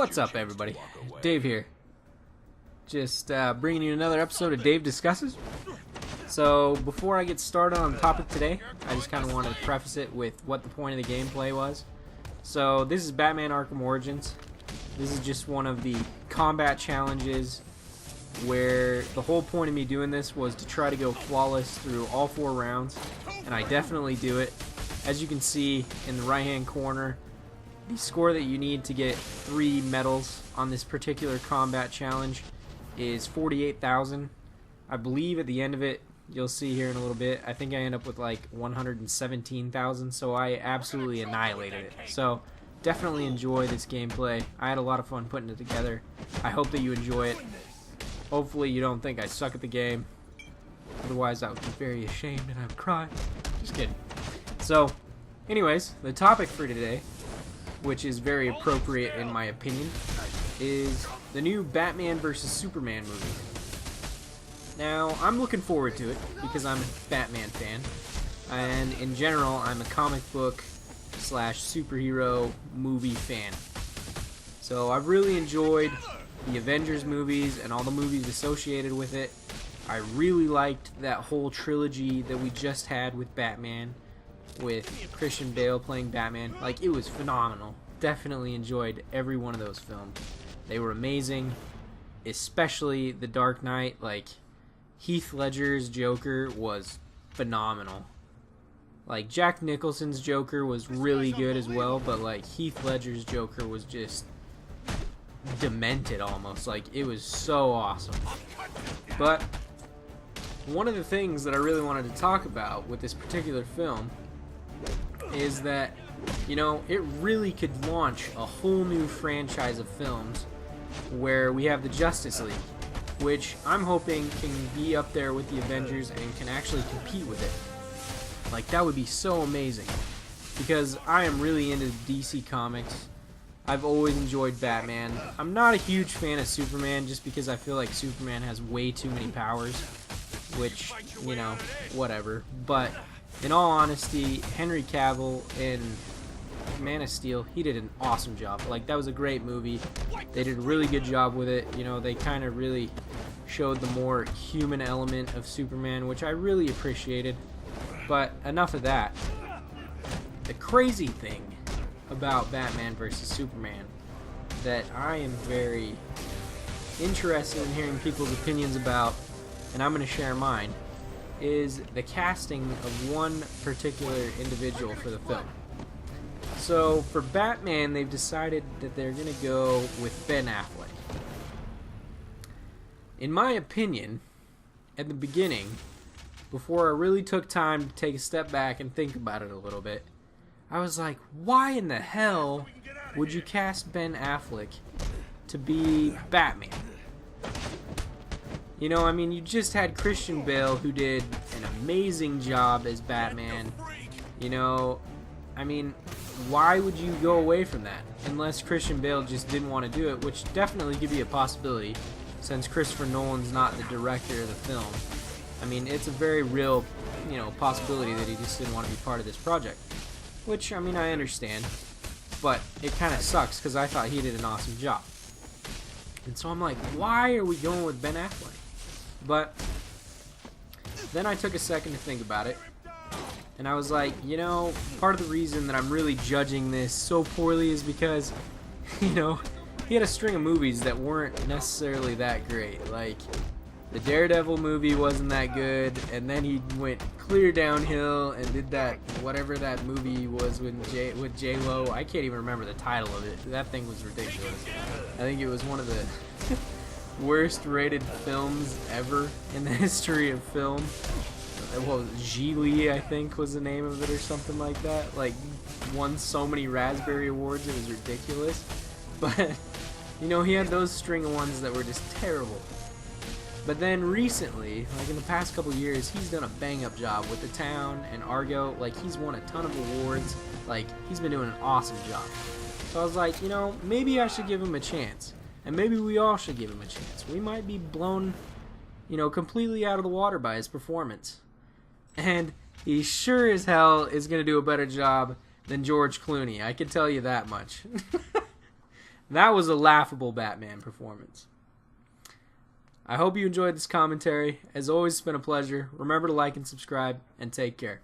What's up, everybody? Dave here. Just bringing you another episode of Dave Discusses. So, before I get started on the topic today, I just kind of wanted to preface it with what the point of the gameplay was. So, this is Batman Arkham Origins. This is just one of the combat challenges where the whole point of me doing this was to try to go flawless through all 4 rounds, and I definitely do it. As you can see in the right-hand corner, the score that you need to get 3 medals on this particular combat challenge is 48,000. I believe at the end of it, you'll see here in a little bit, I think I end up with like 117,000, so I absolutely annihilated it. So definitely enjoy this gameplay. I had a lot of fun putting it together. I hope that you enjoy it. Hopefully you don't think I suck at the game. Otherwise I would be very ashamed and I would cry. Just kidding. So anyways, the topic for today, which is very appropriate in my opinion, is the new Batman vs. Superman movie. Now, I'm looking forward to it because I'm a Batman fan, and in general, I'm a comic book / superhero movie fan. So I've really enjoyed the Avengers movies and all the movies associated with it. I really liked that whole trilogy that we just had with Batman, with Christian Bale playing Batman. Like, it was phenomenal. Definitely enjoyed every one of those films. They were amazing, especially The Dark Knight. Like, Heath Ledger's Joker was phenomenal. Like, Jack Nicholson's Joker was really good as well, but like Heath Ledger's Joker was just demented almost. Like, it was so awesome. But one of the things that I really wanted to talk about with this particular film is that, you know, it really could launch a whole new franchise of films where we have the Justice League, which I'm hoping can be up there with the Avengers and can actually compete with it. Like, that would be so amazing, because I am really into DC Comics. I've always enjoyed Batman. I'm not a huge fan of Superman just because I feel like Superman has way too many powers, which, you know, whatever. But in all honesty, Henry Cavill in Man of Steel, he did an awesome job. Like, that was a great movie. They did a really good job with it. You know, they kind of really showed the more human element of Superman, which I really appreciated. But enough of that. The crazy thing about Batman vs. Superman that I am very interested in hearing people's opinions about, and I'm going to share mine, is the casting of one particular individual for the film. So for Batman, they've decided that they're going to go with Ben Affleck. In my opinion, at the beginning, before I really took time to take a step back and think about it a little bit, I was like, why in the hell would you cast Ben Affleck to be Batman? You know, I mean, you just had Christian Bale, who did an amazing job as Batman. You know, I mean, why would you go away from that? Unless Christian Bale just didn't want to do it, which definitely could be a possibility, since Christopher Nolan's not the director of the film. I mean, it's a very real, you know, possibility that he just didn't want to be part of this project. Which, I mean, I understand. But it kind of sucks, because I thought he did an awesome job. And so I'm like, why are we going with Ben Affleck? But then I took a second to think about it, and I was like, you know, part of the reason that I'm really judging this so poorly is because, you know, he had a string of movies that weren't necessarily that great. Like, the Daredevil movie wasn't that good, and then he went clear downhill and did that, whatever that movie was with J-Lo. I can't even remember the title of it. That thing was ridiculous. I think it was one of the worst rated films ever in the history of film. What was it? Gigli, I think, was the name of it, or something like that. Like, won so many Raspberry Awards, it was ridiculous. But, you know, he had those string of ones that were just terrible. But then recently, like in the past couple years, he's done a bang-up job with The Town and Argo. Like, he's won a ton of awards. Like, he's been doing an awesome job. So I was like, you know, maybe I should give him a chance. And maybe we all should give him a chance. We might be blown, you know, completely out of the water by his performance. And he sure as hell is going to do a better job than George Clooney. I can tell you that much. That was a laughable Batman performance. I hope you enjoyed this commentary. As always, it's been a pleasure. Remember to like and subscribe, and take care.